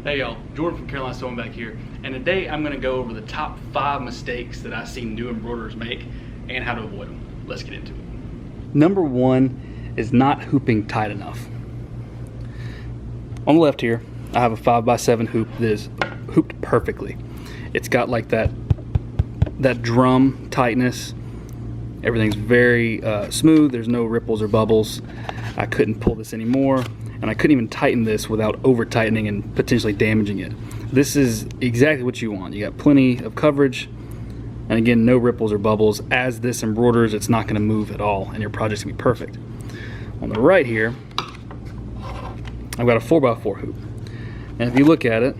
Hey y'all, Jordan from Carolina Sewing back here, and today I'm going to go over the top 5 mistakes that I've seen new embroiderers make and how to avoid them. Let's get into it. Number 1 is not hooping tight enough. On the left here, I have a 5x7 hoop that is hooped perfectly. It's got like that drum tightness. Everything's very smooth. There's no ripples or bubbles. I couldn't pull this anymore, and I couldn't even tighten this without over tightening and potentially damaging it. This is exactly what you want. You got plenty of coverage, and again, no ripples or bubbles. As this embroiders, it's not going to move at all, and your project's going to be perfect. On the right here, I've got a 4x4 hoop, and if you look at it,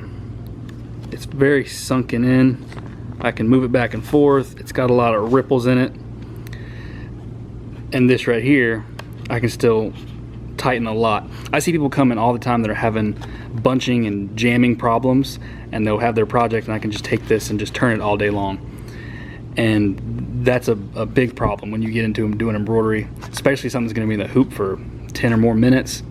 it's very sunken in. I can move it back and forth. It's got a lot of ripples in it, and this right here, I can still tighten a lot. I see people come in all the time that are having bunching and jamming problems, and they'll have their project and I can just take this and just turn it all day long. And that's a big problem when you get into doing embroidery, especially something that's going to be in the hoop for 10 or more minutes.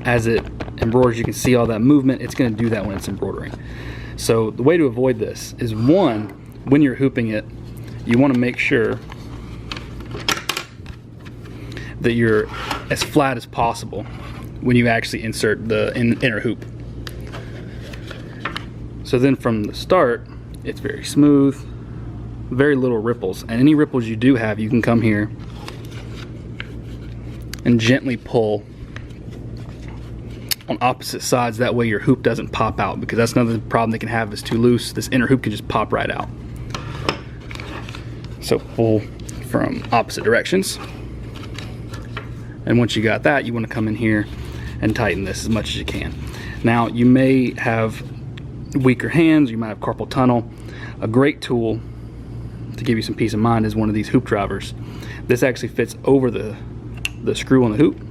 As it embroiders, you can see all that movement. It's going to do that when it's embroidering. So the way to avoid this is, one, when you're hooping it, you want to make sure that you're as flat as possible when you actually insert the inner hoop. So then from the start, it's very smooth, very little ripples, and any ripples you do have, you can come here and gently pull on opposite sides. That way your hoop doesn't pop out, because that's another problem they can have. Is too loose, this inner hoop can just pop right out. So pull from opposite directions. And once you got that, you want to come in here and tighten this as much as you can. Now, you may have weaker hands, you might have carpal tunnel. A great tool to give you some peace of mind is one of these hoop drivers. This actually fits over the screw on the hoop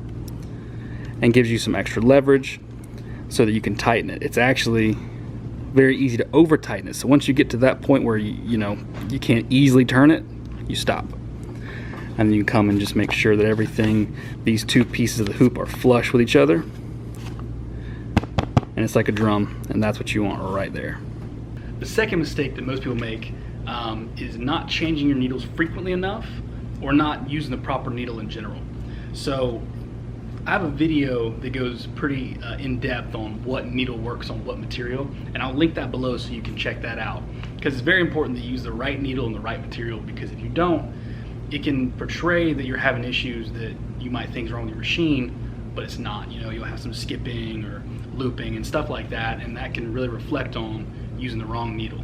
and gives you some extra leverage so that you can tighten it. It's actually very easy to over tighten it. So once you get to that point where you can't easily turn it, you stop. And then you come and just make sure that everything, these two pieces of the hoop are flush with each other. And it's like a drum, and that's what you want right there. The second mistake that most people make is not changing your needles frequently enough, or not using the proper needle in general. So I have a video that goes pretty in depth on what needle works on what material, and I'll link that below so you can check that out. Because it's very important that you use the right needle and the right material, because if you don't, it can portray that you're having issues that you might think is wrong with your machine, but it's not. You'll have some skipping or looping and stuff like that, and that can really reflect on using the wrong needle.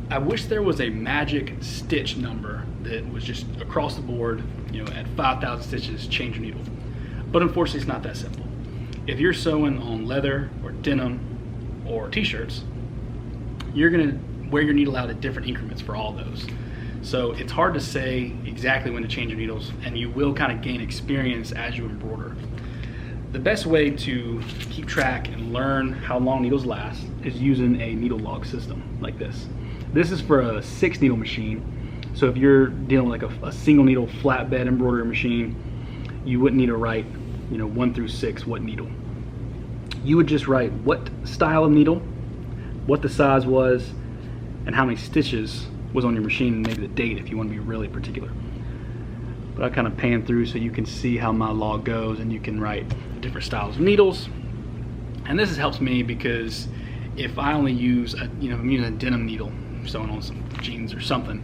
I wish there was a magic stitch number that was just across the board, at 5,000 stitches, change your needle. But unfortunately, it's not that simple. If you're sewing on leather or denim or t-shirts, you're gonna wear your needle out at different increments for all those. So it's hard to say exactly when to change your needles, and you will kind of gain experience as you embroider. The best way to keep track and learn how long needles last is using a needle log system like this. This is for a 6 needle machine. So if you're dealing with like a single needle flatbed embroidery machine, you wouldn't need to write 1 through 6 what needle. You would just write what style of needle, what the size was, and how many stitches was on your machine, and maybe the date if you want to be really particular. But I kind of pan through so you can see how my log goes, and you can write the different styles of needles. And this helps me because if I only use I'm using a denim needle, sewing on some jeans or something,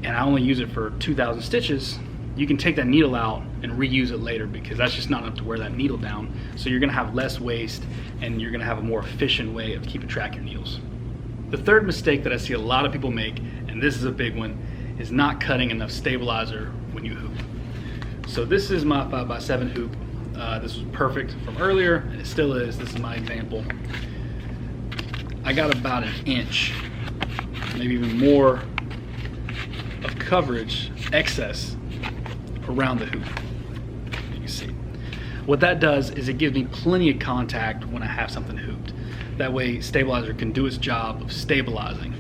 and I only use it for 2,000 stitches, you can take that needle out and reuse it later, because that's just not enough to wear that needle down. So you're gonna have less waste, and you're gonna have a more efficient way of keeping track of your needles. The third mistake that I see a lot of people make, and this is a big one, is not cutting enough stabilizer when you hoop. So this is my 5x7 hoop. This was perfect from earlier, and it still is. This is my example. I got about 1 inch, maybe even more, of coverage excess around the hoop. You can see. What that does is it gives me plenty of contact when I have something hooped. That way stabilizer can do its job of stabilizing.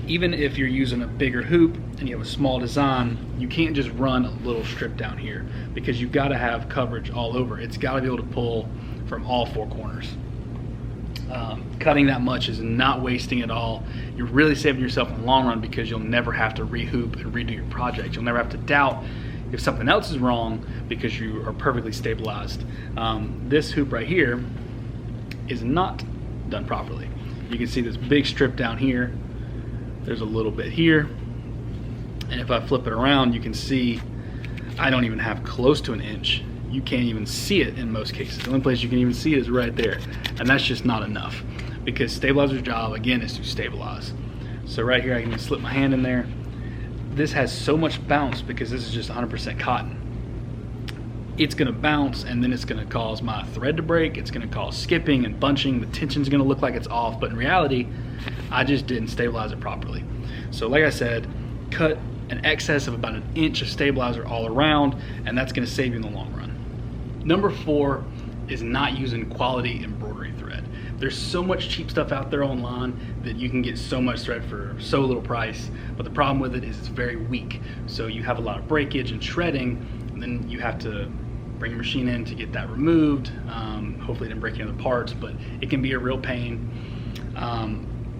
Even if you're using a bigger hoop and you have a small design, you can't just run a little strip down here, because you've got to have coverage all over. It's got to be able to pull from all 4 corners. Cutting that much is not wasting it all. You're really saving yourself in the long run because you'll never have to rehoop and redo your project. You'll never have to doubt if something else is wrong because you are perfectly stabilized. This hoop right here is not done properly. You can see this big strip down here. There's a little bit here. And if I flip it around, you can see I don't even have close to an inch. You can't even see it in most cases. The only place you can even see it is right there. And that's just not enough, because stabilizer's job, again, is to stabilize. So right here, I can slip my hand in there. This has so much bounce because this is just 100% cotton. It's gonna bounce, and then it's gonna cause my thread to break. It's gonna cause skipping and bunching. The tension's gonna look like it's off, but in reality, I just didn't stabilize it properly. So like I said, cut an excess of about an inch of stabilizer all around, and that's gonna save you in the long run. Number 4 is not using quality embroidery thread. There's so much cheap stuff out there online that you can get so much thread for so little price, but the problem with it is it's very weak. So you have a lot of breakage and shredding, and then you have to bring your machine in to get that removed. Hopefully it didn't break any other parts, but it can be a real pain.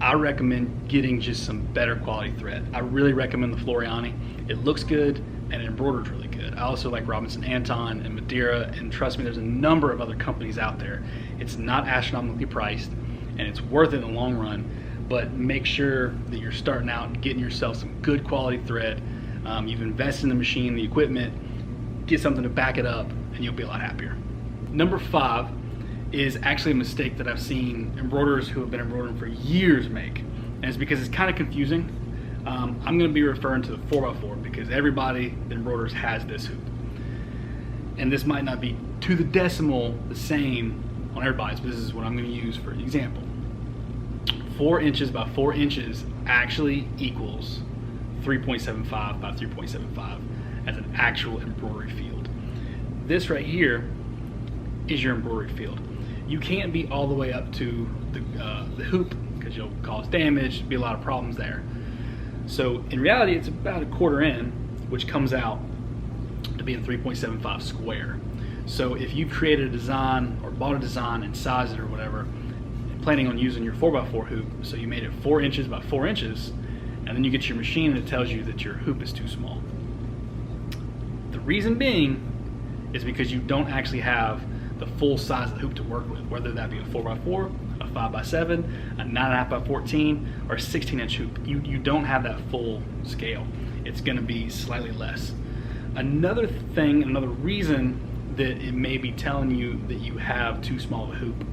I recommend getting just some better quality thread. I really recommend the Floriani. It looks good and it embroiders really good. I also like Robinson Anton and Madeira, and trust me, there's a number of other companies out there. It's not astronomically priced and it's worth it in the long run, but make sure that you're starting out and getting yourself some good quality thread. You've invested in the machine, the equipment, get something to back it up, and you'll be a lot happier. Number 5 is actually a mistake that I've seen embroiderers who have been embroidering for years make, and it's because it's kind of confusing. I'm going to be referring to the 4x4 because everybody that embroiders has this hoop, and this might not be to the decimal the same on everybody's, but this is what I'm going to use for example. 4 inches by 4 inches actually equals 3.75 by 3.75 as an actual embroidery field. This right here is your embroidery field. You can't be all the way up to the hoop because you'll cause damage, be a lot of problems there. So in reality, it's about a 1/4 in, which comes out to be a 3.75 square. So if you've created a design or bought a design and sized it or whatever, planning on using your 4x4 hoop, so you made it 4 inches by 4 inches, and then you get your machine and it tells you that your hoop is too small. The reason being is because you don't actually have the full size of the hoop to work with, whether that be a 4x4, a 5x7, a 9.5 by 14, or a 16-inch hoop. You don't have that full scale. It's gonna be slightly less. Another thing, another reason that it may be telling you that you have too small of a hoop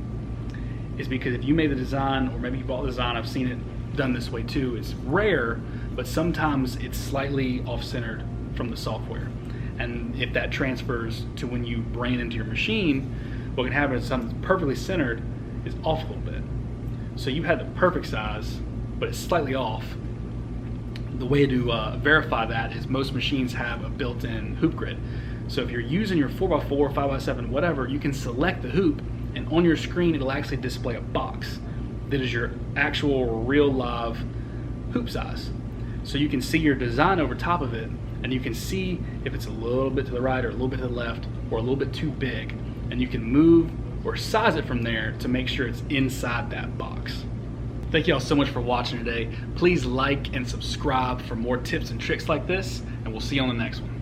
is because if you made the design, or maybe you bought the design, I've seen it done this way too. It's rare, but sometimes it's slightly off-centered from the software. And if that transfers to when you brain into your machine, what can happen is something perfectly centered is off a little bit. So you had the perfect size, but it's slightly off. The way to verify that is most machines have a built-in hoop grid. So if you're using your 4x4, 5x7, whatever, you can select the hoop, and on your screen it'll actually display a box that is your actual real live hoop size. So you can see your design over top of it, and you can see if it's a little bit to the right or a little bit to the left or a little bit too big, and you can move or size it from there to make sure it's inside that box. Thank you all so much for watching today. Please like and subscribe for more tips and tricks like this, and we'll see you on the next one.